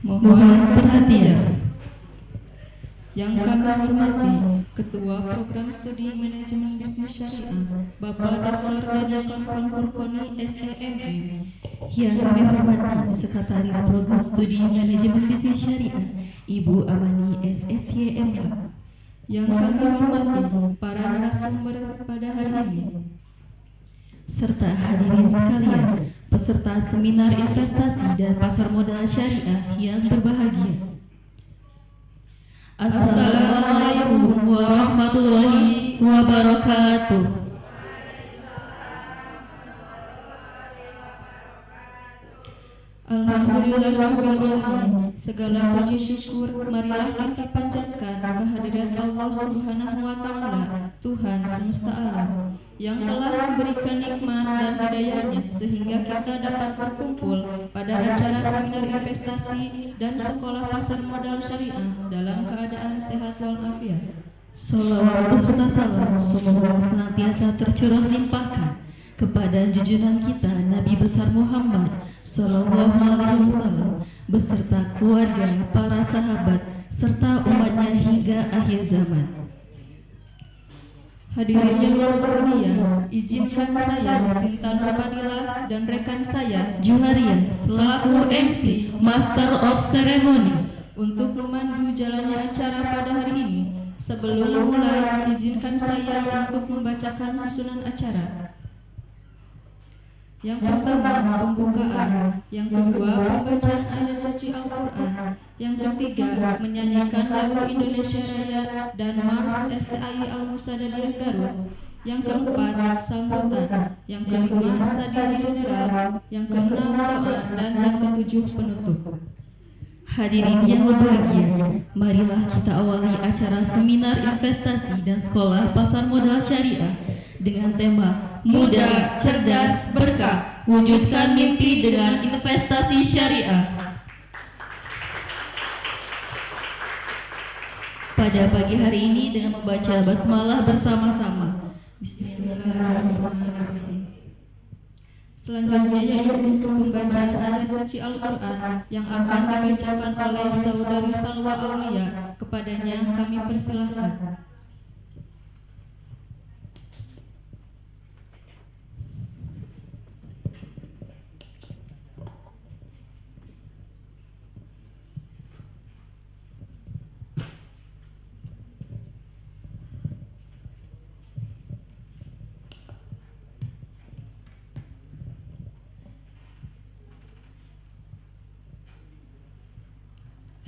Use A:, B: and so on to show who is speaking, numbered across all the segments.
A: Mohon perhatian. Yang kami hormati Ketua Program Studi Manajemen Bisnis Syariah Bapak Dr. Daniel Furkoni SEMM.
B: Yang kami hormati Sekretaris Program Studi Manajemen Bisnis Syariah Ibu Amani SSYMH.
A: Yang kami hormati para narasumber pada hari ini,
B: serta hadirin sekalian, peserta seminar investasi dan pasar modal syariah yang berbahagia. Assalamualaikum warahmatullahi wabarakatuh.
A: Alhamdulillahirrahmanirrahim. Segala puji syukur marilah kita panjatkan kehadirat Allah Subhanahu wa Ta'ala, Tuhan semesta alam, yang telah memberikan nikmat dan hidayahnya sehingga kita dapat berkumpul pada acara seminar investasi dan sekolah pasar modal syariah dalam keadaan sehat walafiat.
B: Shalawat beserta salam semoga senantiasa tercurah limpahkan kepada junjungan kita Nabi besar Muhammad Sallallahu Alaihi Wasallam beserta keluarga, para sahabat serta umatnya hingga akhir zaman.
A: Hadirin yang berbahagia, izinkan saya Sinta Nurfadilah dan rekan saya
B: Juharia selaku MC Master of Ceremony
A: untuk memandu jalannya acara pada hari ini. Sebelum mulai, izinkan saya untuk membacakan susunan acara. Yang pertama, pembukaan. Yang kedua, pembacaan ayat suci Al-Quran. Yang ketiga, menyanyikan lagu Indonesia Raya dan Mars STI Al-Musadadiyah Garut. Yang keempat, sambutan. Yang kelima, stadion general. Yang keenam, doa. Dan yang ketujuh, penutup.
B: Hadirin yang berbahagia, marilah kita awali acara seminar investasi dan sekolah pasar modal syariah dengan tema Muda, Cerdas, Berkah, Wujudkan Mimpi dengan Investasi Syariah. Pada pagi hari ini dengan membaca basmalah bersama-sama.
A: Bismillahirrahmanirrahim. Selanjutnya yaitu pembacaan ayat suci Al-Quran yang akan dibacakan oleh Saudari Salwa Aulia. Kepadanya kami persilahkan.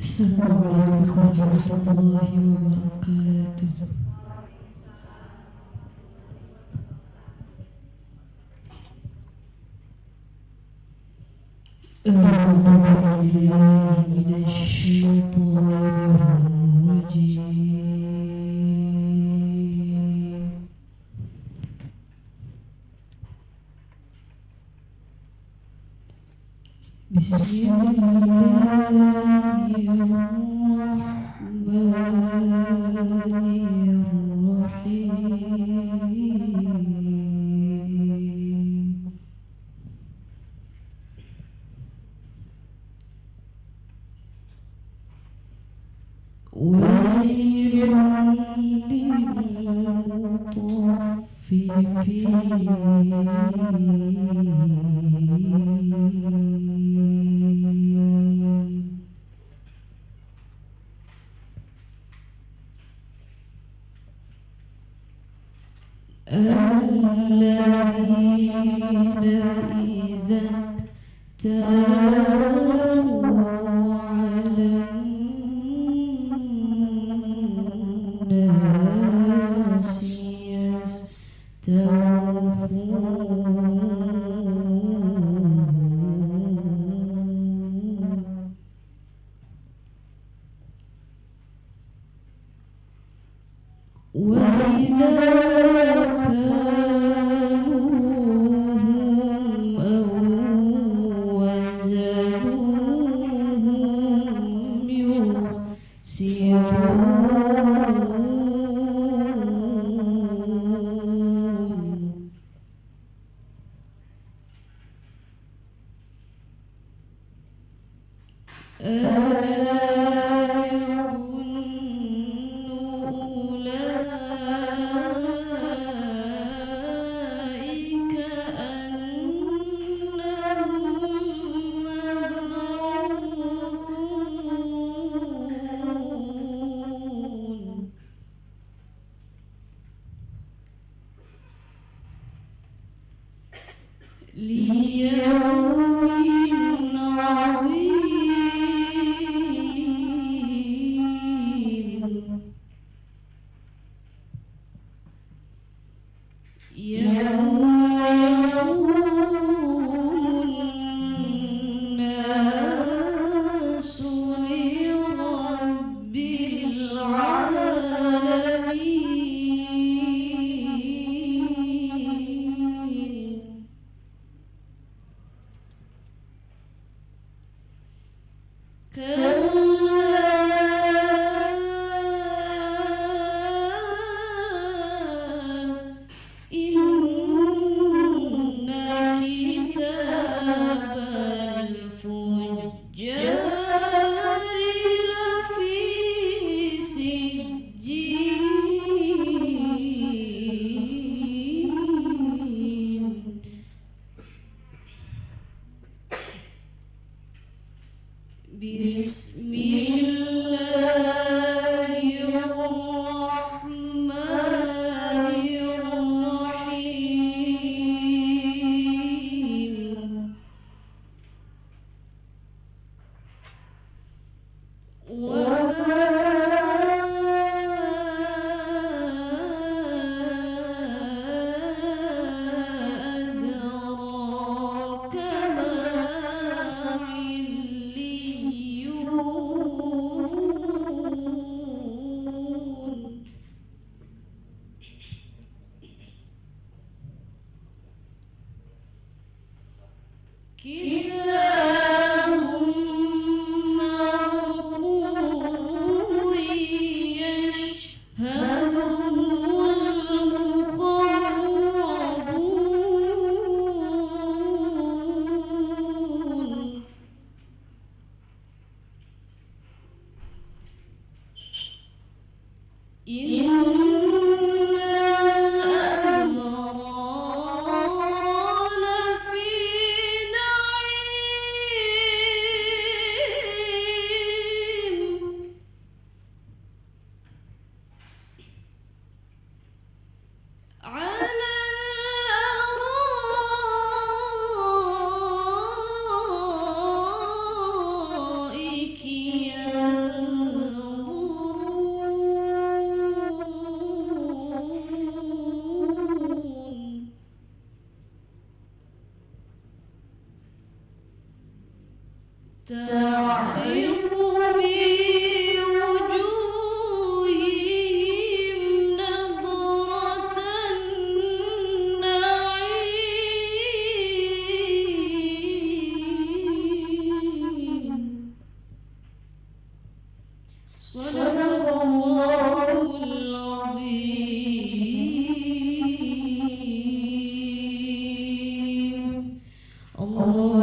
B: Assalamualaikum warahmatullahi wabarakatuh. A'udzu billahi minasyaitonir rajim. Bismillahirrahmanirrahim.
A: ليوم عظيم يوم يقوم الناس لرب العالمين إن كتاب الفجار لفي سجين بسم الله الرحمن الرحيم وما أدراك ما عليون كتاب مرقوم يشهده المقربون إن الأبرار لفي نعيم على الأرائك ينظرون تعرف في وجوههم نضرة النعيم صدق الله العظيم اللهم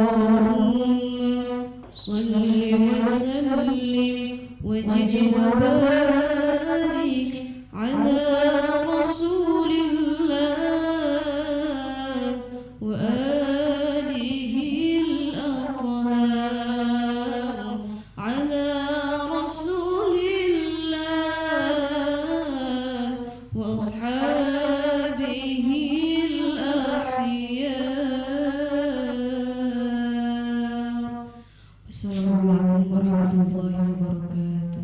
A: صل وسلم وزد وبارك على رسول الله وآله الأطهار على رسول الله وأصحابه الأحياء. السلام عليكم ورحمة الله وبركاته.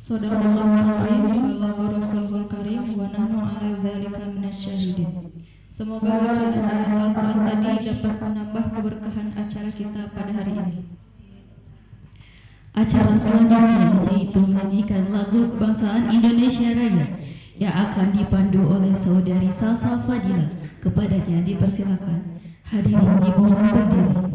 A: Sadaqallahul azim wa ballaga rasulul karim wa nahnu ala dzalika minasyahidin. Semoga bacaan ayat Al-Quran tadi dapat menambah keberkahan acara kita pada hari ini.
B: Acara selanjutnya yaitu menyanyikan lagu kebangsaan Indonesia Raya yang akan dipandu oleh saudari Salsa Fadila. Kepadanya dipersilakan. Hadirin dimohon berdiri.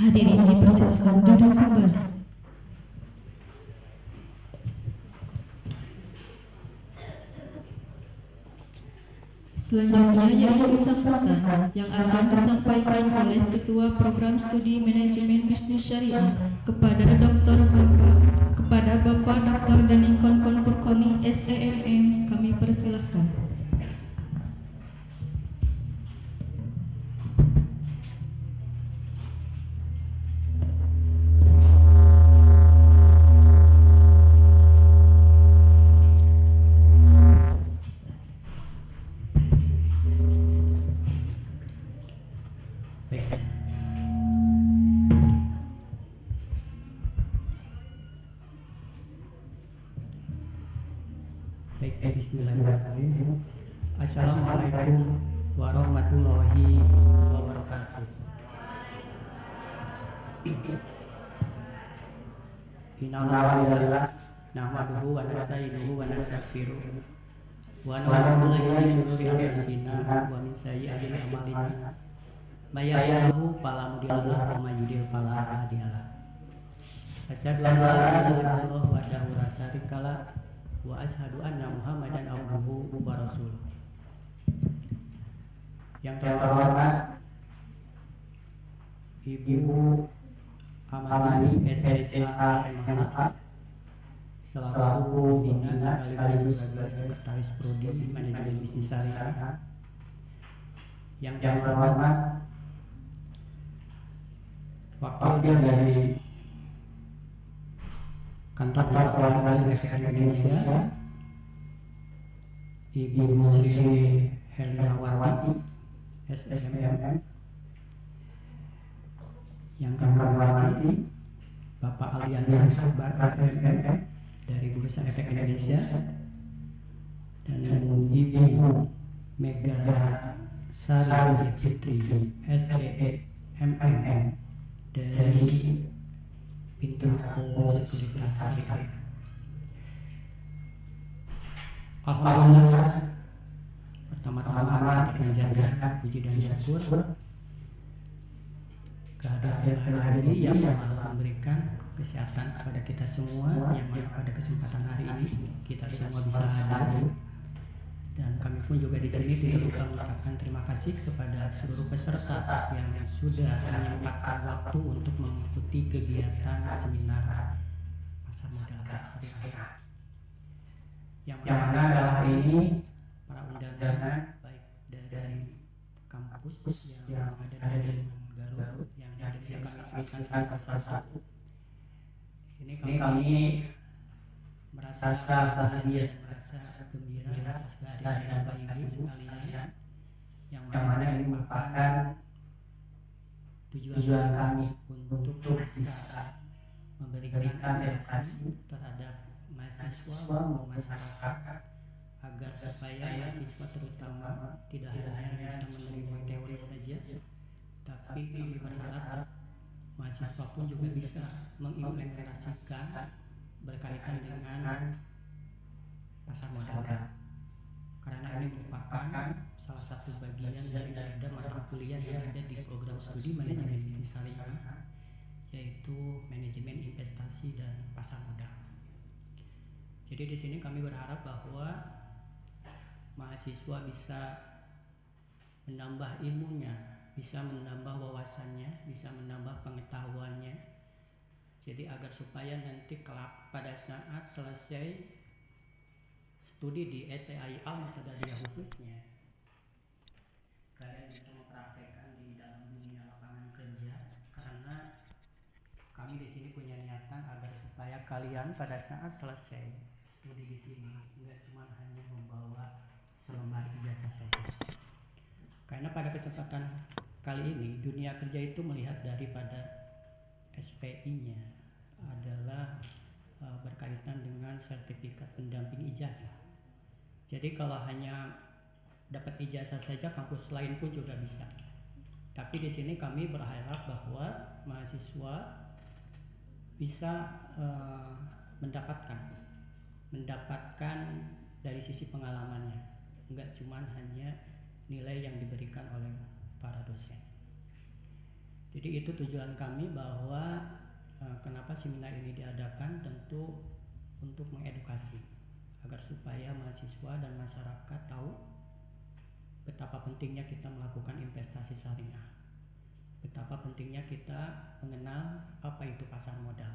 B: Hadirin dipersilakan duduk kembali.
A: Selanjutnya yaitu sambutan yang akan disampaikan oleh Ketua Program Studi Manajemen Bisnis Syariah kepada Bapak Dr. Danikon Konpurkoni SEMM. Kami persilakan.
C: Bismillahirrahmanirrahim. Assalamualaikum warahmatullahi wabarakatuh. Innalillah nahmaduhu wa nasta'inuhu wa nastaghfiruh wa na'udzu billahi min shururi anfusina wa min sayyi'ati a'malina. May yahdihillahu fala mudilla lahu wa may yudlil fala hadiya lahu. Asyhadu an la ilaha illallah wahdahu la syarika lahu wa asyhadu anna Muhammadan abduhu wa rasuluh. Yang terhormat Ibu Amani SSA MH selaku pimpinan sekaligus sebagai sekretaris prodi manajemen bisnis syariah. Yang terhormat wakil dari Kantor Perwakilan Rakyat Indonesia Ibu Sri Herliawati SSMM. Yang kami hormati Bapak Aliansa Sabar SSMM dari Bursa Efek Indonesia dan Ibu Mega Sari Citri SEMM dari pintu sekuritas syariah. Alhamdulillah, pertama-tama kita panjatkan puji dan syukur kehadiran hari ini yang telah memberikan kesehatan kepada kita semua, yang mana pada kesempatan hari ini kita semua bisa hadir, dan kami pun juga di sini tidak lupa mengucapkan terima kasih kepada seluruh peserta yang sudah menyempatkan waktu untuk mengikuti kegiatan seminar pasar modal syariah. Yang mana dalam ini para undangan baik dari kampus yang ada di Garut yang tidak bisa kami sebutkan satu-satu. Di sini kami merasa bahagia dan merasa gembira atas kehadiran Bapak Ibu sekalian, yang mana ini merupakan tujuan kami untuk bisa memberikan edukasi terhadap mahasiswa maupun masyarakat agar supaya mahasiswa terutama tidak hanya bisa menerima teori saja, tapi kami berharap mahasiswa pun juga bisa mengimplementasikan berkaitan dengan pasar modal, karena ini merupakan salah satu bagian dari mata kuliah yang ada di program studi manajemen bisnis syariah, yaitu manajemen investasi dan pasar modal. Jadi di sini kami berharap bahwa mahasiswa bisa menambah ilmunya, bisa menambah wawasannya, bisa menambah pengetahuannya. Jadi agar supaya nanti kelak pada saat selesai studi di STAI Al-Musadadiyah khususnya, kalian bisa mempraktekkan di dalam dunia lapangan kerja, karena kami di sini punya niatan agar supaya kalian pada saat selesai studi di sini tidak cuma hanya membawa selembar ijazah saja. Karena pada kesempatan kali ini dunia kerja itu melihat daripada SPI-nya adalah berkaitan dengan sertifikat pendamping ijazah. Jadi kalau hanya dapat ijazah saja, kampus lain pun juga bisa. Tapi di sini kami berharap bahwa mahasiswa bisa mendapatkan dari sisi pengalamannya, enggak cuma hanya nilai yang diberikan oleh para dosen. Jadi itu tujuan kami bahwa kenapa seminar ini diadakan, tentu untuk mengedukasi agar supaya mahasiswa dan masyarakat tahu betapa pentingnya kita melakukan investasi syariah, betapa pentingnya kita mengenal apa itu pasar modal.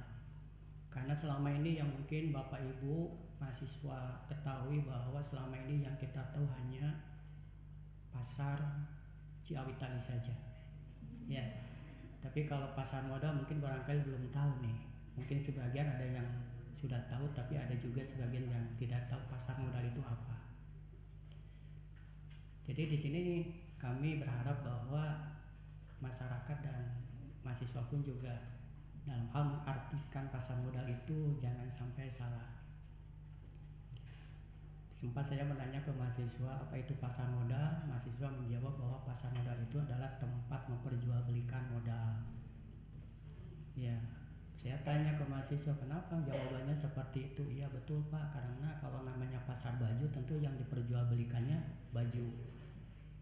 C: Karena selama ini yang mungkin Bapak Ibu mahasiswa ketahui bahwa selama ini yang kita tahu hanya pasar Ciawi Tani saja, ya. Tapi kalau pasar modal mungkin barangkali belum tahu nih. Mungkin sebagian ada yang sudah tahu, tapi ada juga sebagian yang tidak tahu pasar modal itu apa. Jadi di sini kami berharap bahwa masyarakat dan mahasiswa pun juga dalam hal mengartikan pasar modal itu jangan sampai salah. Sempat saya menanya ke mahasiswa apa itu pasar modal, mahasiswa menjawab bahwa pasar modal itu adalah tempat memperjualbelikan modal. Ya, saya tanya ke mahasiswa kenapa, jawabannya seperti itu. Iya betul Pak, karena kalau namanya pasar baju tentu yang diperjualbelikannya baju.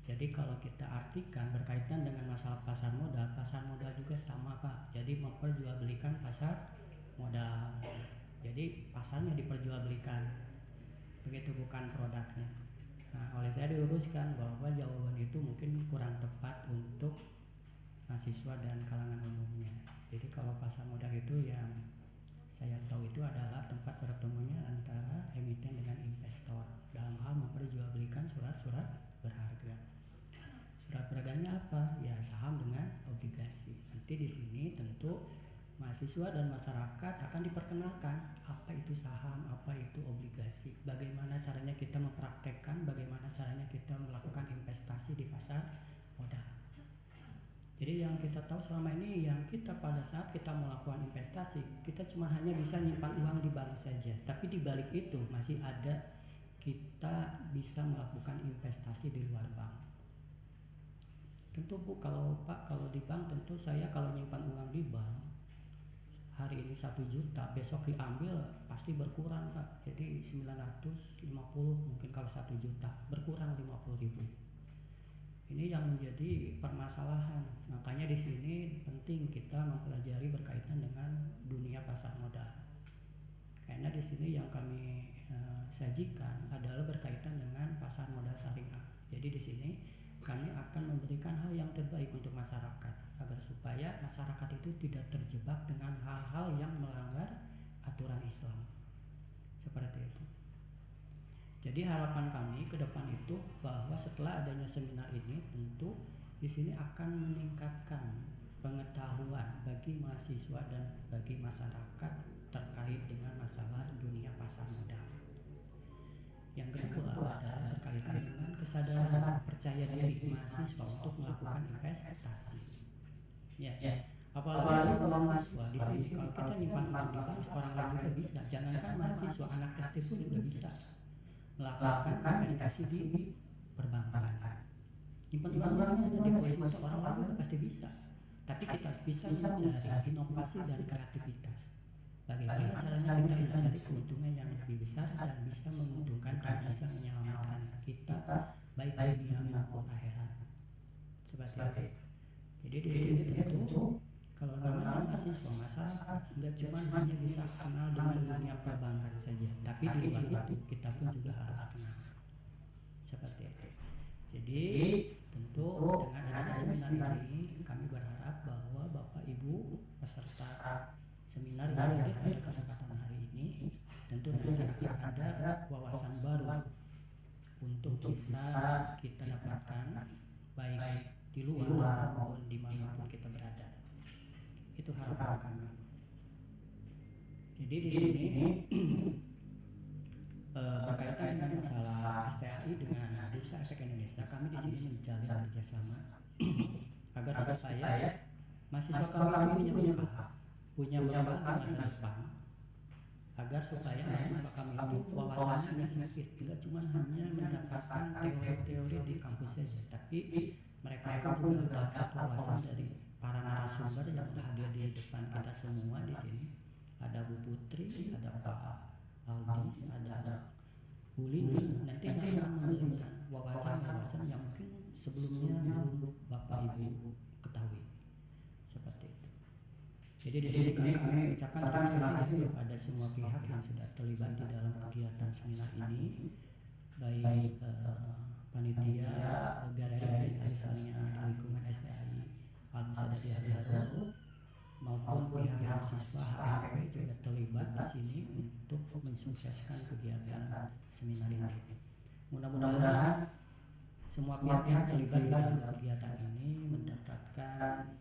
C: Jadi kalau kita artikan berkaitan dengan masalah pasar modal juga sama Pak. Jadi memperjualbelikan pasar modal. Jadi pasarnya diperjualbelikan, begitu, bukan produknya. Nah, oleh saya diluruskan bahwa jawaban itu mungkin kurang tepat untuk mahasiswa dan kalangan umumnya. Jadi kalau pasar modal itu yang saya tahu itu adalah tempat bertemunya antara emiten dengan investor dalam hal memperjualbelikan surat-surat berharga. Surat berharganya apa? Ya saham dengan obligasi. Nanti di sini tentu mahasiswa dan masyarakat akan diperkenalkan apa itu saham, apa itu obligasi, bagaimana caranya kita mempraktekkan, bagaimana caranya kita melakukan investasi di pasar modal. Jadi yang kita tahu selama ini, yang kita pada saat kita melakukan investasi, kita cuma hanya bisa nyimpan uang di bank saja. Tapi di balik itu masih ada, kita bisa melakukan investasi di luar bank. Tentu Bu, kalau di bank tentu saya kalau nyimpan uang di bank, hari ini 1 juta, besok diambil pasti berkurang Pak. Jadi 950 mungkin kalau 1 juta, berkurang 50.000. Ini yang menjadi permasalahan. Makanya di sini penting kita mempelajari berkaitan dengan dunia pasar modal. Karena di sini yang kami sajikan adalah berkaitan dengan pasar modal syariah. Jadi di sini kami akan memberikan hal yang terbaik untuk masyarakat agar supaya masyarakat itu tidak terjebak dengan hal-hal yang melanggar aturan Islam. Seperti itu. Jadi harapan kami ke depan itu bahwa setelah adanya seminar ini tentu di sini akan meningkatkan pengetahuan bagi mahasiswa dan bagi masyarakat terkait dengan masalah dunia pasar modal. Yang kedua adalah berkaitan dengan kesadaran percaya diri mahasiswa untuk melakukan investasi. Ya. Apalagi kalau mahasiswa di sini kalau kita nyimpan uang di bank, orang lain juga bisa. Jangankan mahasiswa, anak SD pun juga bisa melakukan investasi di perbankan. Nyimpan uangnya ada deposito, orang lain juga pasti bisa. Tapi kita bisa mencari inovasi dan kreativitas. Bagaimana caranya kita mencari keuntungan yang lebih besar dan bisa menguntungkan dan bisa menyelamatkan kita baik dunia maupun akhirat. Seperti itu. Jadi di sini tentu kalau namanya mahasiswa, masyarakat nggak cuma hanya bisa kenal dengan dunia perbankan saja, tapi di luar itu kita pun juga harus kenal. Seperti itu. Jadi tentu dengan adanya seminar ini kami berharap bahwa Bapak Ibu peserta seminar yang hadir pada kesempatan hari ini tentu nanti akan ada wawasan baru untuk bisa kita dapatkan baik di luar maupun dimanapun kita berada. Itu harapan kami. Jadi di sini berkaitan dengan masalah STAI dengan Bursa Efek Indonesia, kami di sini menjalin kerjasama agar supaya mahasiswa kami punya bekal di masa depan, agar supaya mahasiswa kami itu wawasannya sempit, tidak cuma hanya mendapatkan teori-teori di kampus saja, tapi mereka pun juga dapat wawasan dari para narasumber yang hadir di depan kita semua di sini. Ada Bu Putri, ada Pak Aldi, ada Bu Lini. Nanti akan memberikan wawasan-wawasan yang mungkin sebelumnya belum Bapak Ibu ketahui. Jadi di sini kami ucapkan terima kasih kepada semua pihak yang sudah terlibat di dalam kegiatan seminar ini, baik panitia, galeri misalnya di lingkungan STAI Al-Musadati Al-Baru, maupun pihak mahasiswa HMP juga terlibat di sini untuk mensukseskan kegiatan seminar ini. Mudah-mudahan semua pihak yang terlibat di dalam kegiatan ini mendapatkan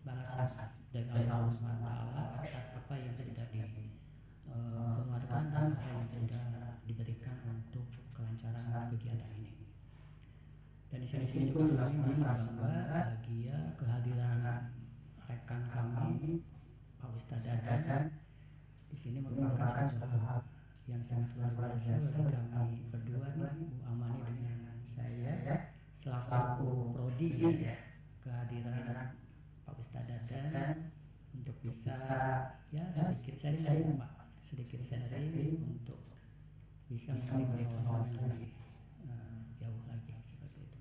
C: balasan dari Allah Subhanahu wa Ta'ala atas apa yang sudah dikeluarkan dan apa yang sudah diberikan untuk kelancaran kegiatan ini. Dan di sini juga kami merasa bangga bahagia kehadiran rekan kami Pak Ustadz Dadan di sini merupakan suatu hal yang sangat luar biasa bagi kami berdua nih, Bu Amani dengan saya selaku prodi ya, kehadiran Pak Ustadz Dadan untuk bisa ya sedikit sharing untuk bisa memberi wawasan lebih jauh lagi seperti itu.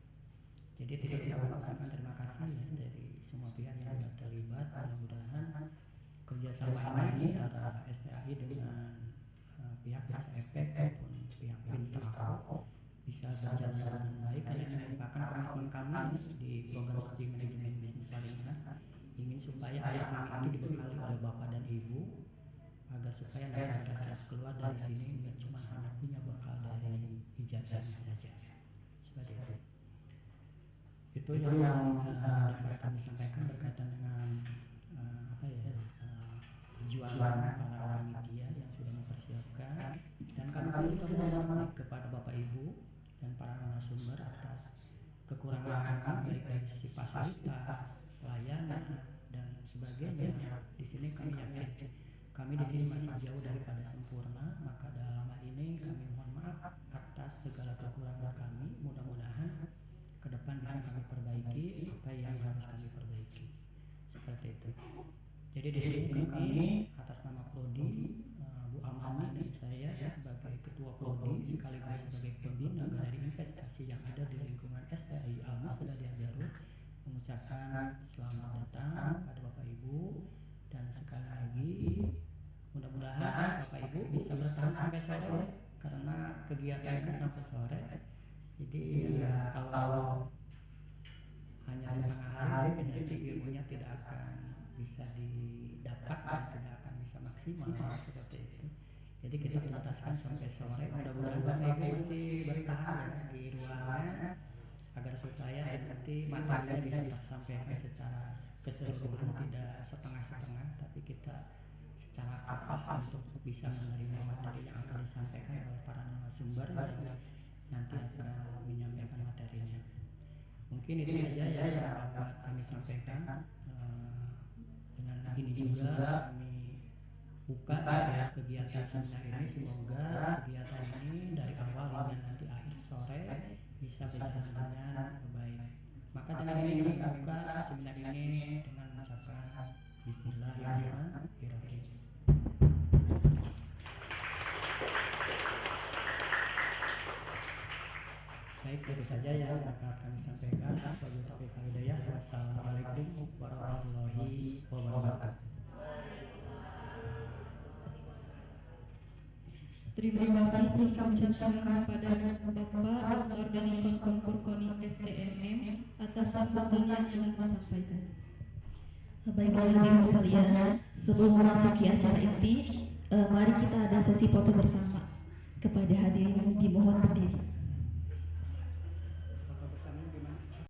C: Jadi tidak lupa mengucapkan terima kasih ya dari semua pihak yang sudah terlibat. Mudah-mudahan kerjasama ini antara STAI dengan pihak efek maupun pihak Pintrako bisa berjalan dengan baik, karena ini merupakan komitmen kami di program studi manajemen bisnis Sarinah, ingin supaya anak-anak itu dibekali oleh bapak dan ibu agar supaya nanti saat keluar dari sini nggak cuma hanya punya bekal dari ijazahnya saja. Seperti itu yang dapat kami sampaikan berkaitan dengan perjuangan para panitia yang sudah mempersiapkan, dan kami juga mohon kepada bapak ibu dan para narasumber atas kekurangan kami baik dari sisi fasilitas, pelayanan dan sebagainya. Di sini kami yakin kami di sini masih jauh daripada sempurna, maka dalam hal ini kami mohon maaf atas segala kekurangan kami. Mudah-mudahan ke depan bisa kami perbaiki apa yang harus kami perbaiki. Seperti itu. Jadi di sini kami atas nama prodi Bu Amani dan saya sebagai ketua prodi sekaligus sebagai pembina galeri investasi yang ada di lingkungan STAI Al-Musadati Al-Baru mengucapkan selamat datang kepada Bapak Ibu, dan sekali lagi mudah-mudahan Bapak Ibu bisa bertahan sampai sore karena kegiatannya sampai sore. Jadi ya, kalau hanya setengah hari nanti ilmunya tidak akan bisa didapat dan tidak akan bisa maksimal seperti itu. Jadi kita bataskan sampai sore. Mudah-mudahan Bapak Ibu masih bertahan ya di ruangan agar supaya nanti materinya bisa disampaikan secara keseluruhan, tidak setengah-setengah, tapi kita secara akal untuk bisa menerima materi yang akan disampaikan oleh para narasumber yang nanti akan menyampaikan materinya. Mungkin itu saja ya yang dapat kami sampaikan. Dengan ini juga kami buka ya kegiatan seminar ini. Semoga kegiatan ini dari awal hingga nanti akhir sore bisa berjalan dengan baik. Maka dengan ini kami buka seminar ini dengan mengucapkan Bismillahirrahmanirrahim. Baik, itu saja yang dapat kami sampaikan. Wassalamualaikum warahmatullahi wabarakatuh.
A: Terima kasih kami ucapkan kepada Bapak Dr. Danikon Konpurkoni STMM atas sambutan yang telah disampaikan.
B: Baiklah hadirin sekalian, sebelum memasuki acara inti, mari kita ada sesi foto bersama. Kepada hadirin dimohon berdiri.